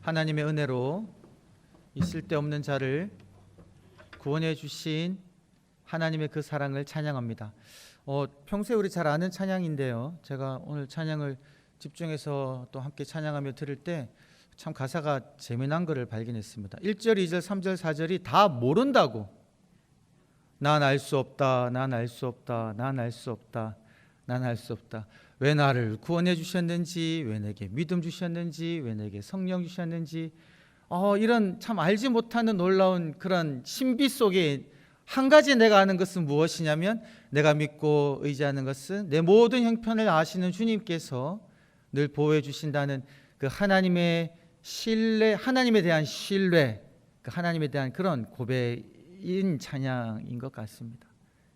하나님의 은혜로 있을 데 없는 자를 구원해 주신 하나님의 그 사랑을 찬양합니다. 평소에 우리 잘 아는 찬양인데요, 제가 오늘 찬양을 집중해서 또 함께 찬양하며 들을 때 참 가사가 재미난 것을 발견했습니다. 1절, 2절, 3절, 4절이 다 모른다고. 난 알 수 없다, 난 알 수 없다, 난 알 수 없다, 난 알 수 없다. 왜 나를 구원해 주셨는지, 왜 내게 믿음 주셨는지, 왜 내게 성령 주셨는지, 이런 참 알지 못하는 놀라운 그런 신비 속에 한 가지 내가 아는 것은 무엇이냐면, 내가 믿고 의지하는 것은 내 모든 형편을 아시는 주님께서 늘 보호해 주신다는 그 하나님의 신뢰, 하나님에 대한 신뢰, 그 하나님에 대한 그런 고백인 찬양인 것 같습니다.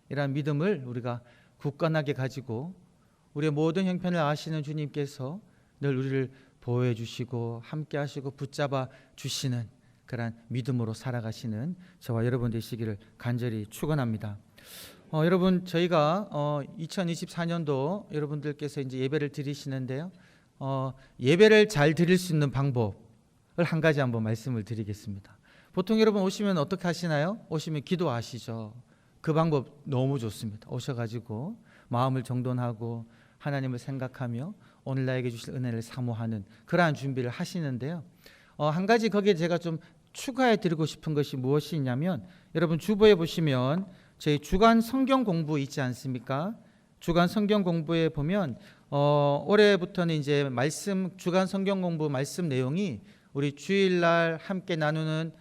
이러한 믿음을 우리가 굳건하게 가지고 우리의 모든 형편을 아시는 주님께서 늘 우리를 보호해 주시고 함께 하시고 붙잡아 주시는 그런 믿음으로 살아가시는 저와 여러분 되시기를 간절히 축원합니다. 여러분, 저희가 2024년도 여러분들께서 이제 예배를 드리시는데요, 예배를 잘 드릴 수 있는 방법을 한 가지 한번 말씀을 드리겠습니다. 보통 여러분 오시면 어떻게 하시나요? 오시면 기도하시죠. 그 방법 너무 좋습니다. 오셔가지고 마음을 정돈하고 하나님을 생각하며 오늘 나에게 주실 은혜를 사모하는 그러한 준비를 하시는데요, 한 가지 거기에 제가 좀 추가해 드리고 싶은 것이 무엇이 있냐면, 여러분 주보에 보시면 저희 주간 성경 공부 있지 않습니까? 주간 성경 공부에 보면 올해부터는 이제 주간 성경 공부 말씀 내용이 우리 주일날 함께 나누는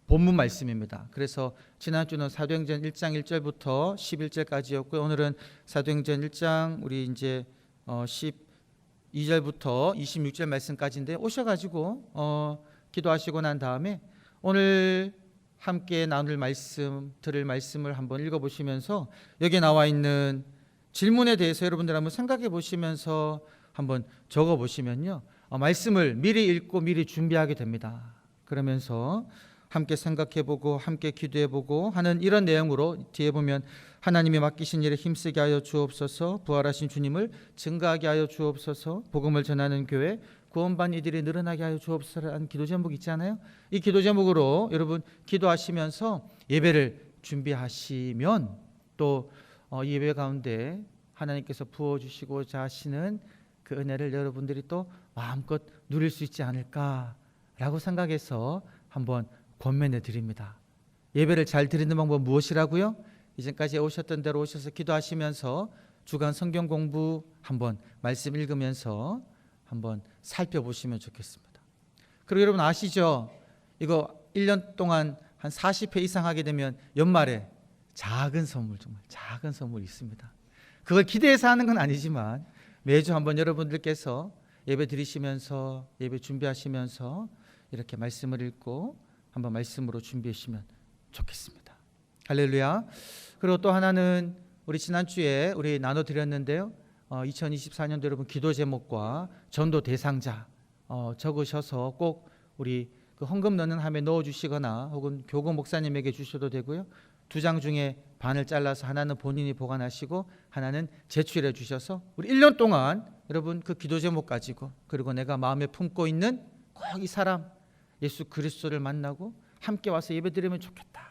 본문 말씀입니다. 그래서 지난주는 사도행전 1장 1절부터 11절까지였고요. 오늘은 사도행전 1장 우리 이제 12절부터 26절 말씀까지인데, 오셔가지고 기도하시고 난 다음에 오늘 함께 나눌 말씀, 들을 말씀을 한번 읽어보시면서 여기에 나와 있는 질문에 대해서 여러분들 한번 생각해 보시면서 한번 적어보시면요, 말씀을 미리 읽고 미리 준비하게 됩니다. 그러면서 함께 생각해보고 함께 기도해보고 하는 이런 내용으로 뒤에 보면 하나님이 맡기신 일에 힘쓰게 하여 주옵소서, 부활하신 주님을 증거하게 하여 주옵소서, 복음을 전하는 교회, 구원받는 이들이 늘어나게 하여 주옵소서라는 기도 제목 있잖아요. 이 기도 제목으로 여러분 기도하시면서 예배를 준비하시면 또 이 예배 가운데 하나님께서 부어주시고자 하시는 그 은혜를 여러분들이 또 마음껏 누릴 수 있지 않을까라고 생각해서 한번 권면해 드립니다. 예배를 잘 드리는 방법 무엇이라고요? 이전까지 오셨던 대로 오셔서 기도하시면서 주간 성경 공부 한번 말씀 읽으면서 한번 살펴보시면 좋겠습니다. 그리고 여러분 아시죠? 이거 1년 동안 한 40회 이상 하게 되면 연말에 작은 선물, 정말 작은 선물이 있습니다. 그걸 기대해서 하는 건 아니지만 매주 한번 여러분들께서 예배 드리시면서 예배 준비하시면서 이렇게 말씀을 읽고 한번 말씀으로 준비하시면 좋겠습니다. 할렐루야. 그리고 또 하나는 우리 지난주에 우리 나눠드렸는데요, 2024년도 여러분 기도 제목과 전도 대상자 적으셔서 꼭 우리 그 헌금 넣는 함에 넣어주시거나 혹은 교구 목사님에게 주셔도 되고요, 2장 중에 반을 잘라서 하나는 본인이 보관하시고 하나는 제출해 주셔서 우리 1년 동안 여러분 그 기도 제목 가지고, 그리고 내가 마음에 품고 있는 꼭 이 사람 예수 그리스도를 만나고 함께 와서 예배드리면 좋겠다,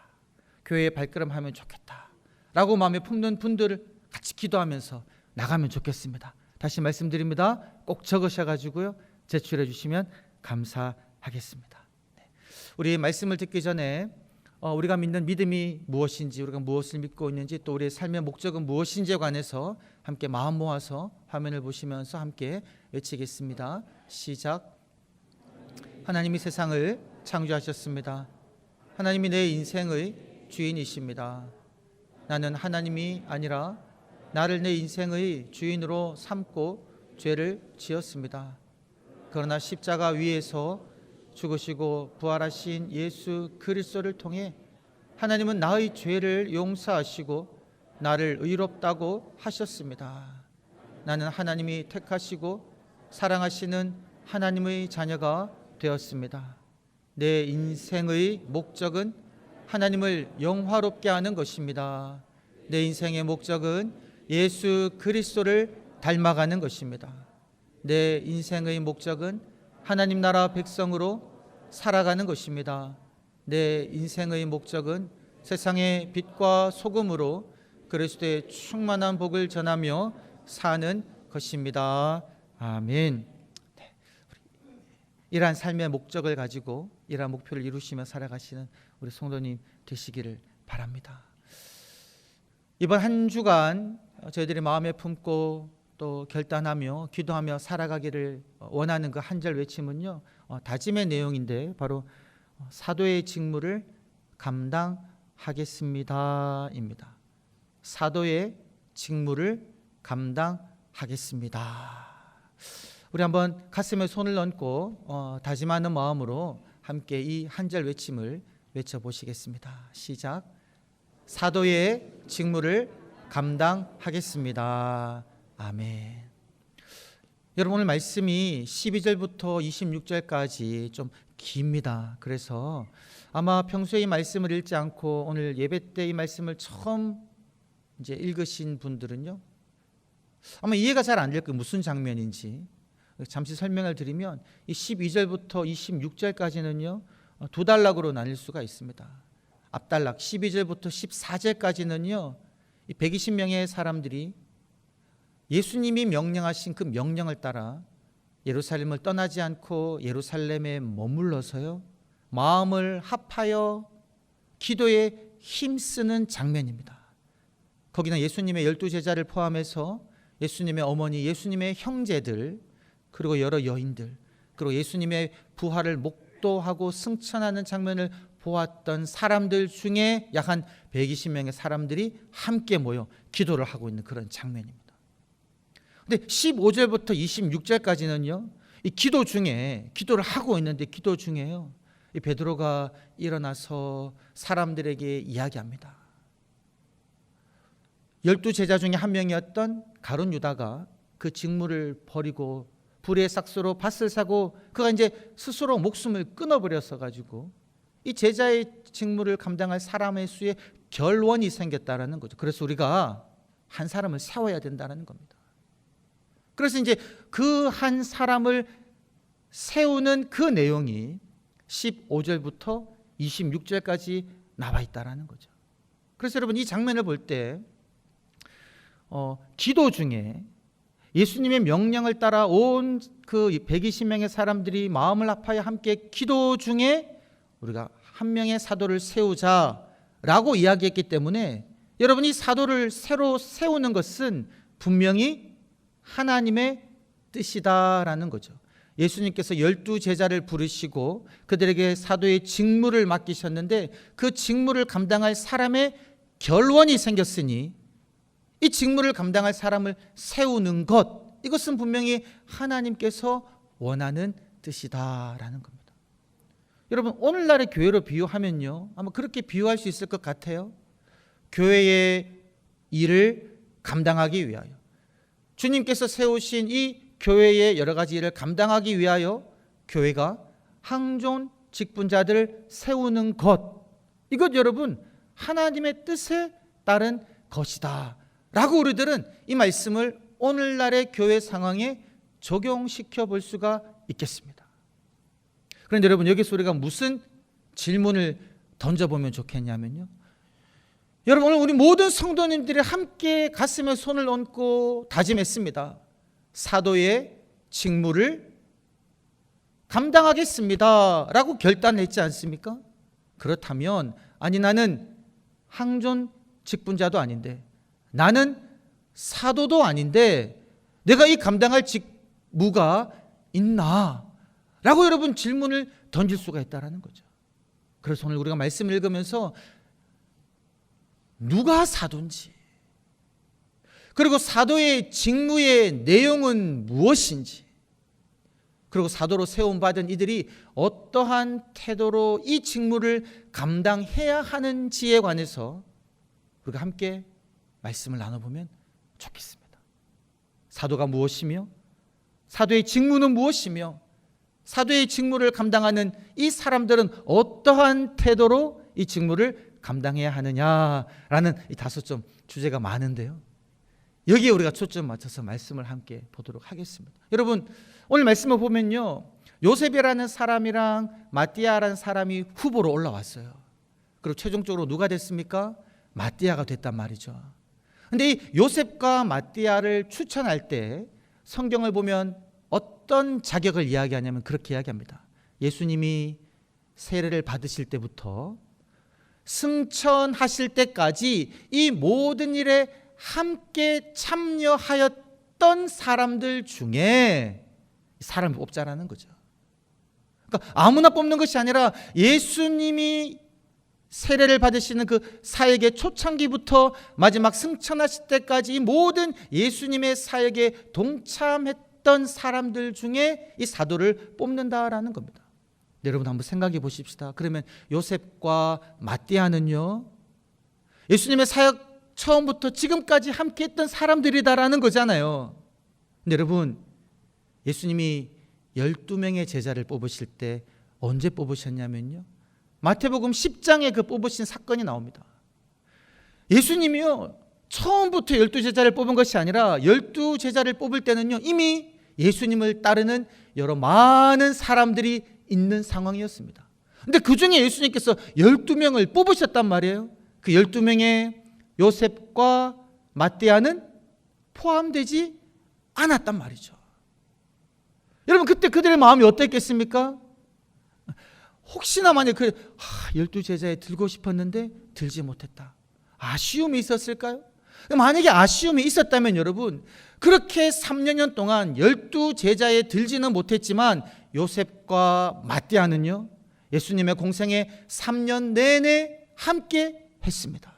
교회에 발걸음하면 좋겠다 라고 마음에 품는 분들을 같이 기도하면서 나가면 좋겠습니다. 다시 말씀드립니다. 꼭 적으셔가지고요 제출해 주시면 감사하겠습니다. 우리 말씀을 듣기 전에 우리가 믿는 믿음이 무엇인지, 우리가 무엇을 믿고 있는지, 또 우리의 삶의 목적은 무엇인지에 관해서 함께 마음 모아서 화면을 보시면서 함께 외치겠습니다. 시작. 하나님이 세상을 창조하셨습니다. 하나님이 내 인생의 주인이십니다. 나는 하나님이 아니라 나를 내 인생의 주인으로 삼고 죄를 지었습니다. 그러나 십자가 위에서 죽으시고 부활하신 예수 그리스도를 통해 하나님은 나의 죄를 용서하시고 나를 의롭다고 하셨습니다. 나는 하나님이 택하시고 사랑하시는 하나님의 자녀가 되었습니다. 내 인생의 목적은 하나님을 영화롭게 하는 것입니다. 내 인생의 목적은 예수 그리스도를 닮아가는 것입니다. 내 인생의 목적은 하나님 나라 백성으로 살아가는 것입니다. 내 인생의 목적은 세상의 빛과 소금으로 그리스도의 충만한 복을 전하며 사는 것입니다. 아멘. 네. 이러한 삶의 목적을 가지고 이러한 목표를 이루시며 살아가시는 우리 성도님 되시기를 바랍니다. 이번 한 주간 저희들이 마음에 품고 또 결단하며 기도하며 살아가기를 원하는 그 한 절 외침은요, 다짐의 내용인데 바로 사도의 직무를 감당하겠습니다입니다. 사도의 직무를 감당하겠습니다. 우리 한번 가슴에 손을 얹고 다짐하는 마음으로 함께 이 한 절 외침을 외쳐보시겠습니다. 시작. 사도의 직무를 감당하겠습니다. 아멘. 여러분, 오늘 말씀이 12절부터 26절까지 좀 깁니다. 그래서 아마 평소에 이 말씀을 읽지 않고 오늘 예배 때 이 말씀을 처음 이제 읽으신 분들은요, 아마 이해가 잘 안 될 거예요. 무슨 장면인지. 잠시 설명을 드리면 이 12절부터 26절까지는요, 두 단락으로 나뉠 수가 있습니다. 앞단락 12절부터 14절까지는요, 이 120명의 사람들이 예수님이 명령하신 그 명령을 따라 예루살렘을 떠나지 않고 예루살렘에 머물러서요, 마음을 합하여 기도에 힘쓰는 장면입니다. 거기는 예수님의 12제자를 포함해서 예수님의 어머니, 예수님의 형제들, 그리고 여러 여인들, 그리고 예수님의 부활을 목도하고 승천하는 장면을 보았던 사람들 중에 약 한 120명의 사람들이 함께 모여 기도를 하고 있는 그런 장면입니다. 근데 15절부터 26절까지는요, 이 기도 중에, 기도를 하고 있는데 기도 중에요, 이 베드로가 일어나서 사람들에게 이야기합니다. 12제자 중에 한 명이었던 가룟 유다가 그 직무를 버리고 불의 삭수로 밭을 사고 그가 이제 스스로 목숨을 끊어버렸어 가지고 이 제자의 직무를 감당할 사람의 수에 결원이 생겼다라는 거죠. 그래서 우리가 한 사람을 세워야 된다는 겁니다. 그래서 이제 그 한 사람을 세우는 그 내용이 15절부터 26절까지 나와 있다라는 거죠. 그래서 여러분, 이 장면을 볼 때 기도 중에 예수님의 명령을 따라 온 그 120명의 사람들이 마음을 합하여 함께 기도 중에 우리가 한 명의 사도를 세우자라고 이야기했기 때문에 여러분이 사도를 새로 세우는 것은 분명히 하나님의 뜻이다라는 거죠. 예수님께서 12제자를 부르시고 그들에게 사도의 직무를 맡기셨는데 그 직무를 감당할 사람의 결원이 생겼으니 이 직무를 감당할 사람을 세우는 것, 이것은 분명히 하나님께서 원하는 뜻이다라는 겁니다. 여러분, 오늘날의 교회로 비유하면요, 아마 그렇게 비유할 수 있을 것 같아요. 교회의 일을 감당하기 위하여, 주님께서 세우신 이 교회의 여러 가지 일을 감당하기 위하여 교회가 항존 직분자들을 세우는 것, 이것 여러분 하나님의 뜻에 따른 것이다 라고 우리들은 이 말씀을 오늘날의 교회 상황에 적용시켜 볼 수가 있겠습니다. 그런데 여러분, 여기서 우리가 무슨 질문을 던져보면 좋겠냐면요, 여러분, 오늘 우리 모든 성도님들이 함께 가슴에 손을 얹고 다짐했습니다. 사도의 직무를 감당하겠습니다 라고 결단했지 않습니까? 그렇다면, 아니 나는 항존 직분자도 아닌데, 나는 사도도 아닌데 내가 이 감당할 직무가 있나? 라고 여러분 질문을 던질 수가 있다는 거죠. 그래서 오늘 우리가 말씀을 읽으면서 누가 사도인지, 그리고 사도의 직무의 내용은 무엇인지, 그리고 사도로 세움받은 이들이 어떠한 태도로 이 직무를 감당해야 하는지에 관해서 우리가 함께 말씀을 나눠보면 좋겠습니다. 사도가 무엇이며, 사도의 직무는 무엇이며, 사도의 직무를 감당하는 이 사람들은 어떠한 태도로 이 직무를 감당해야 하느냐라는 이 5점 주제가 많은데요, 여기에 우리가 초점 맞춰서 말씀을 함께 보도록 하겠습니다. 여러분, 오늘 말씀을 보면요, 요셉이라는 사람이랑 마띠아라는 사람이 후보로 올라왔어요. 그리고 최종적으로 누가 됐습니까? 마띠아가 됐단 말이죠. 근데 이 요셉과 마띠아를 추천할 때 성경을 보면 어떤 자격을 이야기하냐면 그렇게 이야기합니다. 예수님이 세례를 받으실 때부터 승천하실 때까지 이 모든 일에 함께 참여하였던 사람들 중에 사람을 뽑자라는 거죠. 그러니까 아무나 뽑는 것이 아니라 예수님이 세례를 받으시는 그 사역의 초창기부터 마지막 승천하실 때까지 이 모든 예수님의 사역에 동참했던 사람들 중에 이 사도를 뽑는다라는 겁니다. 여러분 한번 생각해 보십시다. 그러면 요셉과 마띠아는요, 예수님의 사역 처음부터 지금까지 함께 했던 사람들이다라는 거잖아요. 근데 여러분, 예수님이 12명의 제자를 뽑으실 때 언제 뽑으셨냐면요, 마태복음 10장에 그 뽑으신 사건이 나옵니다. 예수님이요, 처음부터 12제자를 뽑은 것이 아니라 12제자를 뽑을 때는요, 이미 예수님을 따르는 여러 많은 사람들이 있는 상황이었습니다. 근데 그 중에 예수님께서 12명을 뽑으셨단 말이에요. 그 12명의 요셉과 마띠아는 포함되지 않았단 말이죠. 여러분, 그때 그들의 마음이 어땠겠습니까? 혹시나 만약 12제자에 들고 싶었는데 들지 못했다, 아쉬움이 있었을까요? 만약에 아쉬움이 있었다면 여러분, 그렇게 3년 동안 12제자에 들지는 못했지만 요셉과 마띠아는요, 예수님의 공생에 3년 내내 함께 했습니다.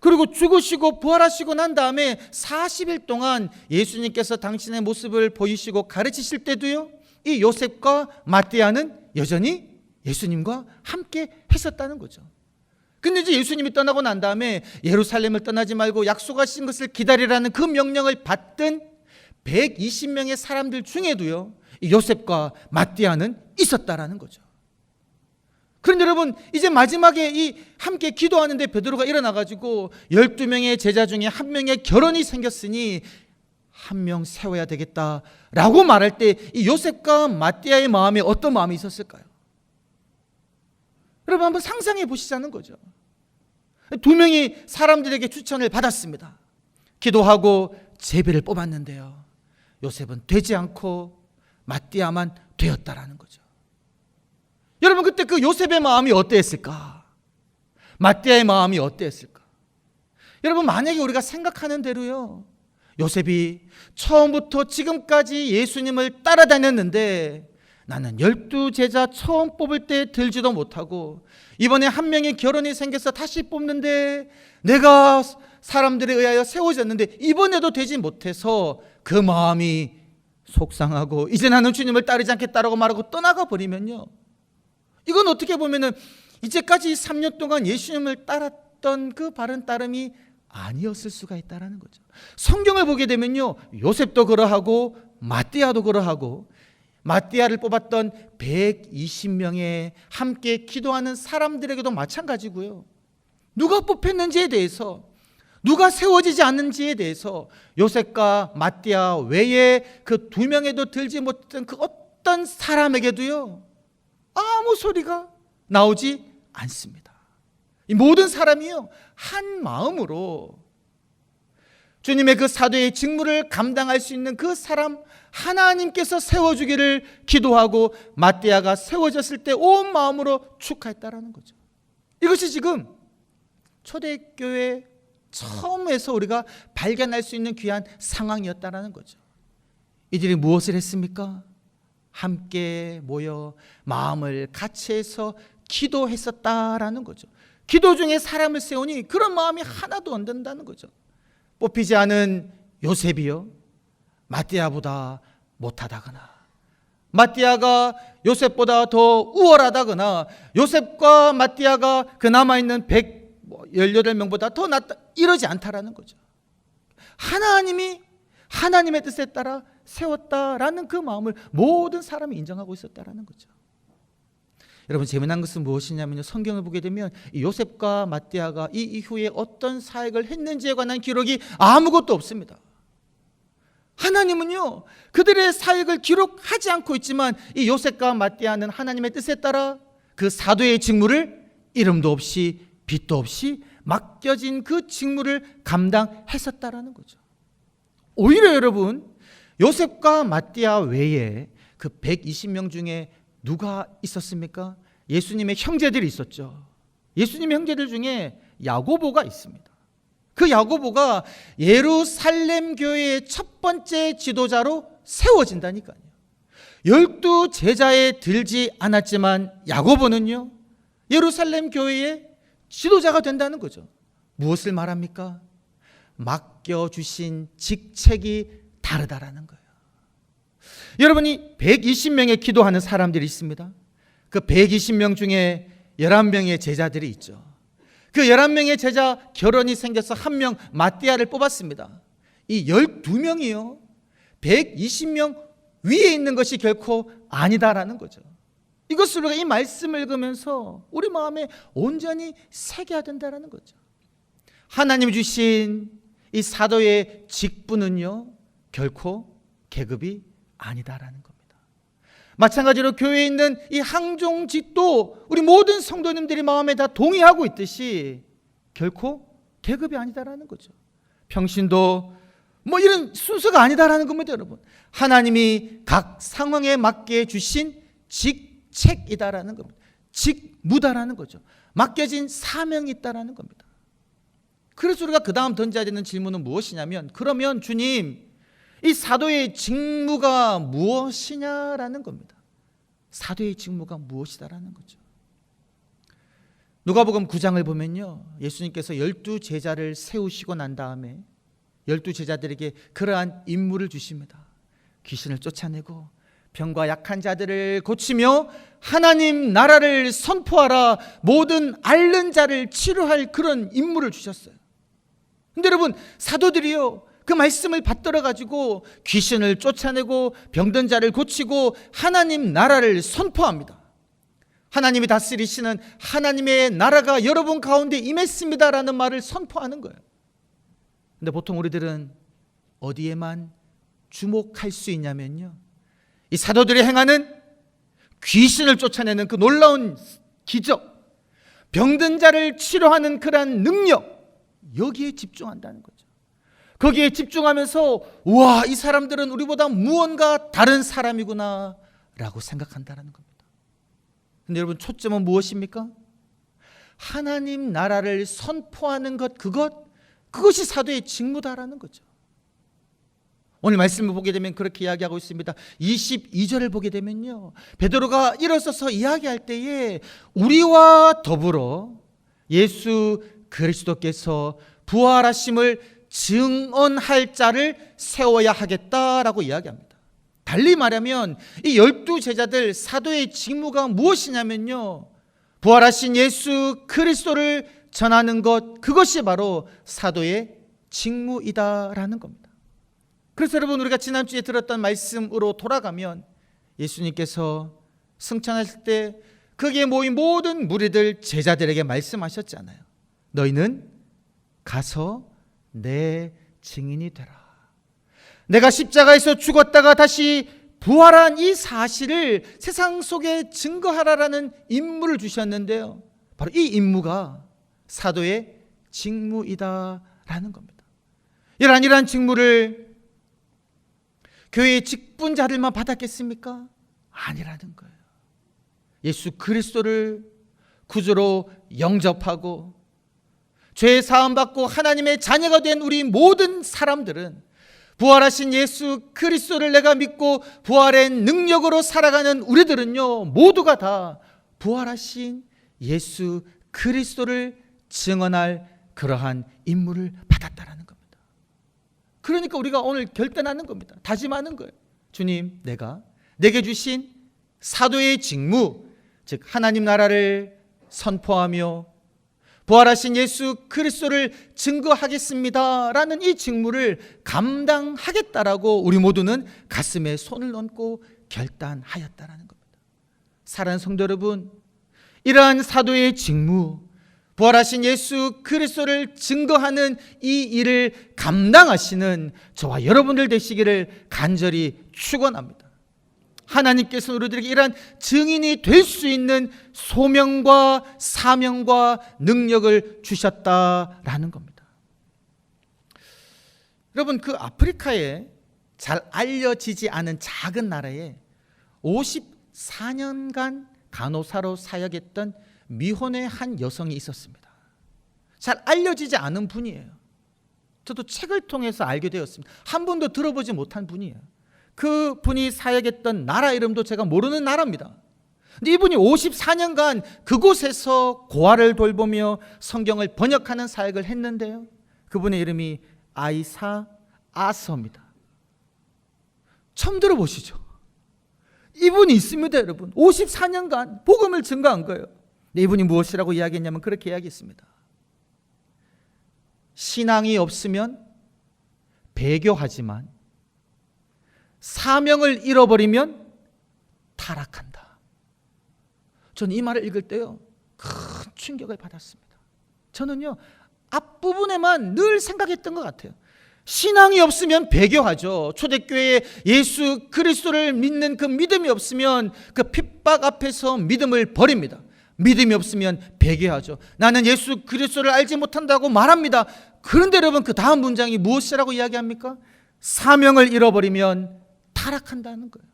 그리고 죽으시고 부활하시고 난 다음에 40일 동안 예수님께서 당신의 모습을 보이시고 가르치실 때도요, 이 요셉과 마띠아는 여전히 예수님과 함께 했었다는 거죠. 근데 이제 예수님이 떠나고 난 다음에 예루살렘을 떠나지 말고 약속하신 것을 기다리라는 그 명령을 받던 120명의 사람들 중에도요, 이 요셉과 마띠아는 있었다라는 거죠. 그런데 여러분, 이제 마지막에 이 함께 기도하는데 베드로가 일어나가지고 12명의 제자 중에 한 명의 결혼이 생겼으니 한 명 세워야 되겠다라고 말할 때 이 요셉과 마띠아의 마음에 어떤 마음이 있었을까요? 여러분 한번 상상해 보시자는 거죠. 두 명이 사람들에게 추천을 받았습니다. 기도하고 제비를 뽑았는데요, 요셉은 되지 않고 마띠아만 되었다라는 거죠. 여러분, 그때 그 요셉의 마음이 어땠을까? 마띠아의 마음이 어땠을까? 여러분, 만약에 우리가 생각하는 대로요, 요셉이 처음부터 지금까지 예수님을 따라다녔는데 나는 12제자 처음 뽑을 때 들지도 못하고 이번에 한 명의 결혼이 생겨서 다시 뽑는데 내가 사람들에 의하여 세워졌는데 이번에도 되지 못해서 그 마음이 속상하고 이제 나는 주님을 따르지 않겠다라고 말하고 떠나가 버리면요, 이건 어떻게 보면은 이제까지 3년 동안 예수님을 따랐던 그 바른 따름이 아니었을 수가 있다라는 거죠. 성경을 보게 되면요, 요셉도 그러하고 마띠아도 그러하고 마띠아를 뽑았던 120명의 함께 기도하는 사람들에게도 마찬가지고요, 누가 뽑혔는지에 대해서, 누가 세워지지 않는지에 대해서 요셉과 마띠아 외에 그 두 명에도 들지 못했던 그 어떤 사람에게도요, 아무 소리가 나오지 않습니다. 이 모든 사람이요, 한 마음으로 주님의 그 사도의 직무를 감당할 수 있는 그 사람 하나님께서 세워주기를 기도하고 마띠아가 세워졌을 때 온 마음으로 축하했다라는 거죠. 이것이 지금 초대교회 처음에서 우리가 발견할 수 있는 귀한 상황이었다라는 거죠. 이들이 무엇을 했습니까? 함께 모여 마음을 같이 해서 기도했었다라는 거죠. 기도 중에 사람을 세우니 그런 마음이 하나도 안 든다는 거죠. 뽑히지 않은 요셉이요, 마띠아보다 못하다거나 마띠아가 요셉보다 더 우월하다거나 요셉과 마띠아가 그 남아있는 118명보다 더 낫다, 이러지 않다라는 거죠. 하나님이 하나님의 뜻에 따라 세웠다라는 그 마음을 모든 사람이 인정하고 있었다라는 거죠. 여러분, 재미난 것은 무엇이냐면요, 성경을 보게 되면 요셉과 마띠아가 이 이후에 어떤 사역을 했는지에 관한 기록이 아무것도 없습니다. 하나님은요, 그들의 사역을 기록하지 않고 있지만 이 요셉과 마띠아는 하나님의 뜻에 따라 그 사도의 직무를 이름도 없이 빛도 없이 맡겨진 그 직무를 감당했었다라는 거죠. 오히려 여러분, 요셉과 마띠아 외에 그 120명 중에 누가 있었습니까? 예수님의 형제들이 있었죠. 예수님의 형제들 중에 야고보가 있습니다. 그 야고보가 예루살렘 교회의 첫 번째 지도자로 세워진다니까요. 12 제자에 들지 않았지만 야고보는요, 예루살렘 교회의 지도자가 된다는 거죠. 무엇을 말합니까? 맡겨주신 직책이 다르다라는 거예요. 여러분이 120명의 기도하는 사람들이 있습니다. 그 120명 중에 11명의 제자들이 있죠. 그 11명의 제자 결혼이 생겨서 한 명 마띠아를 뽑았습니다. 이 12명이요, 120명 위에 있는 것이 결코 아니다라는 거죠. 이것을 우리가 이 말씀을 읽으면서 우리 마음에 온전히 새겨야 된다는 거죠. 하나님이 주신 이 사도의 직분은요, 결코 계급이 아니다라는 겁니다. 마찬가지로 교회에 있는 이 항종직도 우리 모든 성도님들이 마음에 다 동의하고 있듯이 결코 계급이 아니다라는 거죠. 평신도 뭐 이런 순서가 아니다라는 겁니다, 여러분. 하나님이 각 상황에 맞게 주신 직책이다라는 겁니다. 직무다라는 거죠. 맡겨진 사명이 있다라는 겁니다. 그래서 우리가 그 다음 던져야 되는 질문은 무엇이냐면, 그러면 주님, 이 사도의 직무가 무엇이냐라는 겁니다. 사도의 직무가 무엇이다라는 거죠. 누가복음 9장을 보면요, 예수님께서 12 제자를 세우시고 난 다음에 12 제자들에게 그러한 임무를 주십니다. 귀신을 쫓아내고 병과 약한 자들을 고치며 하나님 나라를 선포하라, 모든 앓는 자를 치료할 그런 임무를 주셨어요. 근데 여러분, 사도들이요, 그 말씀을 받들어 가지고 귀신을 쫓아내고 병든 자를 고치고 하나님 나라를 선포합니다. 하나님이 다스리시는 하나님의 나라가 여러분 가운데 임했습니다라는 말을 선포하는 거예요. 근데 보통 우리들은 어디에만 주목할 수 있냐면요, 이 사도들이 행하는 귀신을 쫓아내는 그 놀라운 기적, 병든 자를 치료하는 그러한 능력, 여기에 집중한다는 거죠. 거기에 집중하면서 우와, 이 사람들은 우리보다 무언가 다른 사람이구나 라고 생각한다는 겁니다. 근데 여러분, 초점은 무엇입니까? 하나님 나라를 선포하는 것, 그것이 사도의 직무다라는 거죠. 오늘 말씀을 보게 되면 그렇게 이야기하고 있습니다. 22절을 보게 되면요, 베드로가 일어서서 이야기할 때에 우리와 더불어 예수 그리스도께서 부활하심을 증언할 자를 세워야 하겠다라고 이야기합니다. 달리 말하면 이 12 제자들 사도의 직무가 무엇이냐면요, 부활하신 예수 그리스도를 전하는 것, 그것이 바로 사도의 직무이다라는 겁니다. 그래서 여러분, 우리가 지난주에 들었던 말씀으로 돌아가면 예수님께서 승천하실 때 거기에 모인 모든 무리들 제자들에게 말씀하셨잖아요. 너희는 가서 내 증인이 되라. 내가 십자가에서 죽었다가 다시 부활한 이 사실을 세상 속에 증거하라라는 임무를 주셨는데요, 바로 이 임무가 사도의 직무이다라는 겁니다. 이러한 직무를 교회의 직분자들만 받았겠습니까? 아니라는 거예요. 예수 그리스도를 구주로 영접하고 죄 사함 받고 하나님의 자녀가 된 우리 모든 사람들은 부활하신 예수 그리스도를 내가 믿고 부활의 능력으로 살아가는 우리들은요, 모두가 다 부활하신 예수 그리스도를 증언할 그러한 임무를 받았다라는 겁니다. 그러니까 우리가 오늘 결단하는 겁니다. 다짐하는 거예요. 주님, 내게 주신 사도의 직무, 즉 하나님 나라를 선포하며 부활하신 예수 그리스도를 증거하겠습니다라는 이 직무를 감당하겠다라고 우리 모두는 가슴에 손을 얹고 결단하였다라는 겁니다. 사랑하는 성도 여러분, 이러한 사도의 직무, 부활하신 예수 그리스도를 증거하는 이 일을 감당하시는 저와 여러분들 되시기를 간절히 축원합니다. 하나님께서 우리들에게 이러한 증인이 될 수 있는 소명과 사명과 능력을 주셨다라는 겁니다. 여러분, 그 아프리카에 잘 알려지지 않은 작은 나라에 54년간 간호사로 사역했던 미혼의 한 여성이 있었습니다. 잘 알려지지 않은 분이에요. 저도 책을 통해서 알게 되었습니다. 한 번도 들어보지 못한 분이에요. 그 분이 사역했던 나라 이름도 제가 모르는 나라입니다. 근데 이분이 54년간 그곳에서 고아를 돌보며 성경을 번역하는 사역을 했는데요, 그분의 이름이 아이사 아서입니다. 처음 들어보시죠? 이분이 있습니다, 여러분. 54년간 복음을 증거한 거예요. 근데 이분이 무엇이라고 이야기했냐면 그렇게 이야기했습니다. 신앙이 없으면 배교하지만 사명을 잃어버리면 타락한다. 저는 이 말을 읽을 때요, 큰 충격을 받았습니다. 저는요, 앞부분에만 늘 생각했던 것 같아요. 신앙이 없으면 배교하죠. 초대교회에 예수 그리스도를 믿는 그 믿음이 없으면 그 핍박 앞에서 믿음을 버립니다. 믿음이 없으면 배교하죠. 나는 예수 그리스도를 알지 못한다고 말합니다. 그런데 여러분, 그 다음 문장이 무엇이라고 이야기합니까? 사명을 잃어버리면 타락한다는 거예요.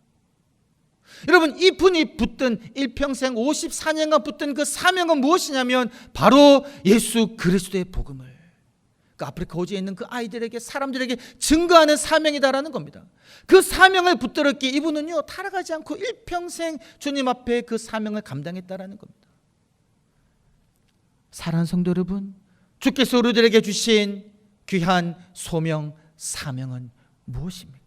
여러분, 이분이 붙든 일평생 54년간 붙든 그 사명은 무엇이냐면 바로 예수 그리스도의 복음을 그 아프리카 호주에 있는 그 아이들에게, 사람들에게 증거하는 사명이다라는 겁니다. 그 사명을 붙들었기에 이분은요, 타락하지 않고 일평생 주님 앞에 그 사명을 감당했다라는 겁니다. 사랑하는 성도 여러분, 주께서 우리들에게 주신 귀한 소명, 사명은 무엇입니까?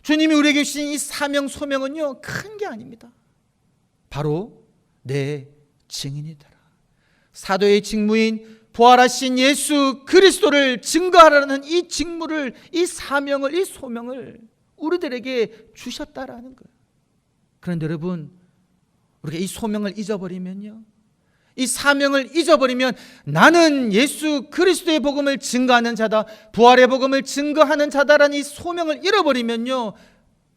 주님이 우리에게 주신 이 사명, 소명은요, 큰 게 아닙니다. 바로 내 증인이 되라. 사도의 직무인 부활하신 예수 그리스도를 증거하라는 이 직무를, 이 사명을, 이 소명을 우리들에게 주셨다라는 거예요. 그런데 여러분, 우리가 이 소명을 잊어버리면요, 이 사명을 잊어버리면 나는 예수 그리스도의 복음을 증거하는 자다, 부활의 복음을 증거하는 자다라는 이 소명을 잃어버리면요,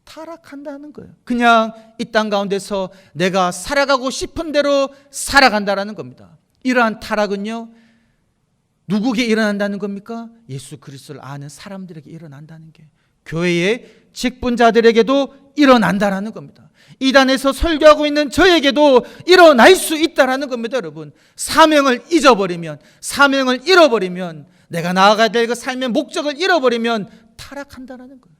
타락한다는 거예요. 그냥 이 땅 가운데서 내가 살아가고 싶은 대로 살아간다라는 겁니다. 이러한 타락은요, 누구에게 일어난다는 겁니까? 예수 그리스도를 아는 사람들에게 일어난다는 게, 교회의 직분자들에게도 일어난다라는 겁니다. 이단에서 설교하고 있는 저에게도 일어날 수 있다라는 겁니다. 여러분, 사명을 잊어버리면, 사명을 잃어버리면, 내가 나아가야 될 그 삶의 목적을 잃어버리면 타락한다라는 거예요.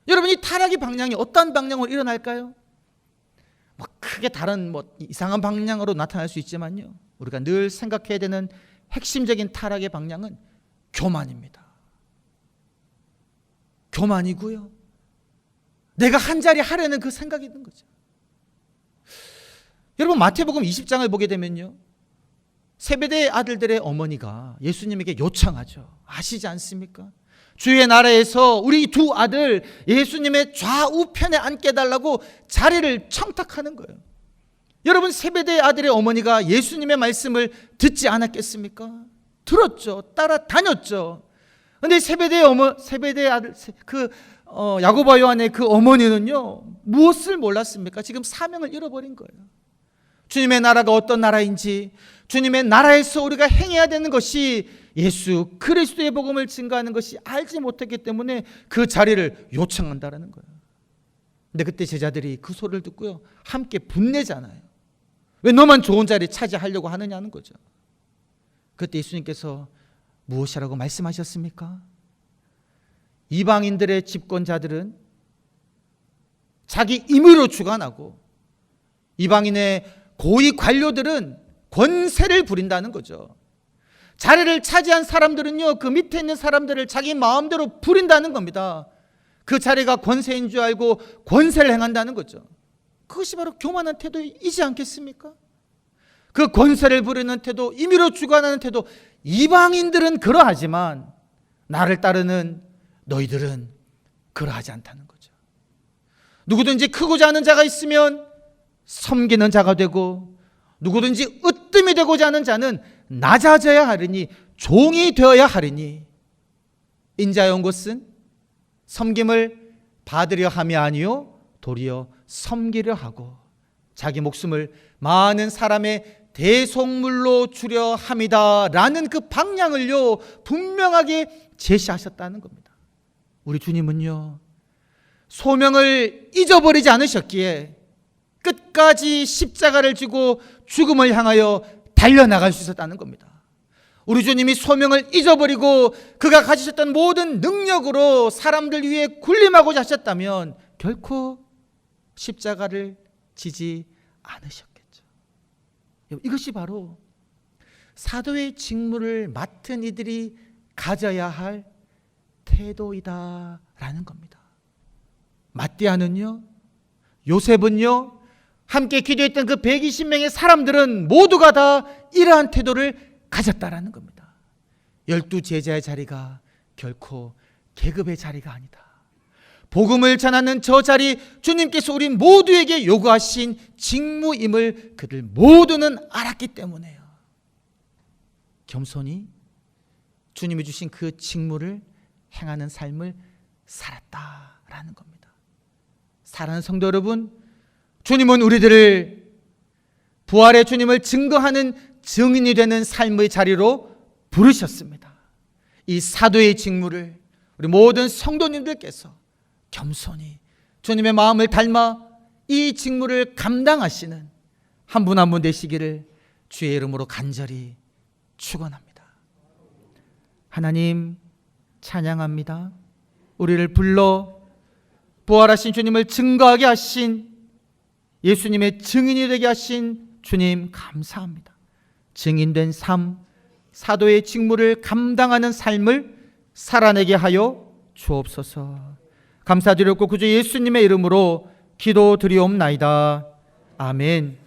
여러분, 이 타락의 방향이 어떤 방향으로 일어날까요? 크게 다른 이상한 방향으로 나타날 수 있지만요, 우리가 늘 생각해야 되는 핵심적인 타락의 방향은 교만입니다. 교만이고요, 내가 한 자리 하려는 그 생각이 있는 거죠. 여러분, 마태복음 20장을 보게 되면요, 세베대의 아들들의 어머니가 예수님에게 요청하죠. 아시지 않습니까? 주의 나라에서 우리 두 아들 예수님의 좌우편에 앉게 해달라고 자리를 청탁하는 거예요. 여러분, 세베대의 아들의 어머니가 예수님의 말씀을 듣지 않았겠습니까? 들었죠. 따라다녔죠. 그런데 세베대의 아들, 야고보와 요한의 그 어머니는요, 무엇을 몰랐습니까? 지금 사명을 잃어버린 거예요. 주님의 나라가 어떤 나라인지, 주님의 나라에서 우리가 행해야 되는 것이 예수 그리스도의 복음을 증거하는 것이 알지 못했기 때문에 그 자리를 요청한다는 거예요. 근데 그때 제자들이 그 소리를 듣고요, 함께 분내잖아요. 왜 너만 좋은 자리 차지하려고 하느냐는 거죠. 그때 예수님께서 무엇이라고 말씀하셨습니까? 이방인들의 집권자들은 자기 임의로 주관하고, 이방인의 고위 관료들은 권세를 부린다는 거죠. 자리를 차지한 사람들은요, 그 밑에 있는 사람들을 자기 마음대로 부린다는 겁니다. 그 자리가 권세인 줄 알고 권세를 행한다는 거죠. 그것이 바로 교만한 태도이지 않겠습니까? 그 권세를 부리는 태도, 임의로 주관하는 태도, 이방인들은 그러하지만 나를 따르는 너희들은 그러하지 않다는 거죠. 누구든지 크고자 하는 자가 있으면 섬기는 자가 되고, 누구든지 으뜸이 되고자 하는 자는 낮아져야 하리니 종이 되어야 하리니 인자의 것은 섬김을 받으려 함이 아니요 도리어 섬기려 하고 자기 목숨을 많은 사람의 대속물로 주려 함이다 라는 그 방향을요 분명하게 제시하셨다는 겁니다. 우리 주님은요 소명을 잊어버리지 않으셨기에 끝까지 십자가를 지고 죽음을 향하여 달려나갈 수 있었다는 겁니다. 우리 주님이 소명을 잊어버리고 그가 가지셨던 모든 능력으로 사람들 위해 군림하고자 하셨다면 결코 십자가를 지지 않으셨겠죠. 이것이 바로 사도의 직무를 맡은 이들이 가져야 할 태도이다라는 겁니다. 마띠아는요, 요셉은요, 함께 기도했던 그 120명의 사람들은 모두가 다 이러한 태도를 가졌다라는 겁니다. 12 제자의 자리가 결코 계급의 자리가 아니다. 복음을 전하는 저 자리, 주님께서 우리 모두에게 요구하신 직무임을 그들 모두는 알았기 때문에요. 겸손히 주님이 주신 그 직무를 행하는 삶을 살았다라는 겁니다. 사랑하는 성도 여러분, 주님은 우리들을 부활의 주님을 증거하는 증인이 되는 삶의 자리로 부르셨습니다. 이 사도의 직무를 우리 모든 성도님들께서 겸손히 주님의 마음을 닮아 이 직무를 감당하시는 한 분 한 분 되시기를 주의 이름으로 간절히 축원합니다. 하나님 찬양합니다. 우리를 불러 부활하신 주님을 증거하게 하신 예수님의 증인이 되게 하신 주님 감사합니다. 증인된 삶, 사도의 직무를 감당하는 삶을 살아내게 하여 주옵소서. 감사드렸고 구주 예수님의 이름으로 기도드리옵나이다. 아멘.